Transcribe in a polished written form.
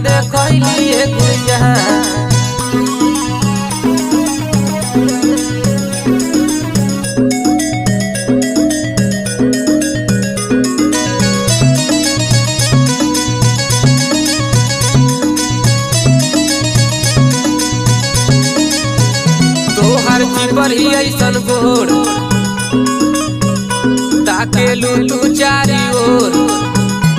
देखलिए गुजहां तोहर चिपरी ऐसन गोर ताके लू तू चारी ओर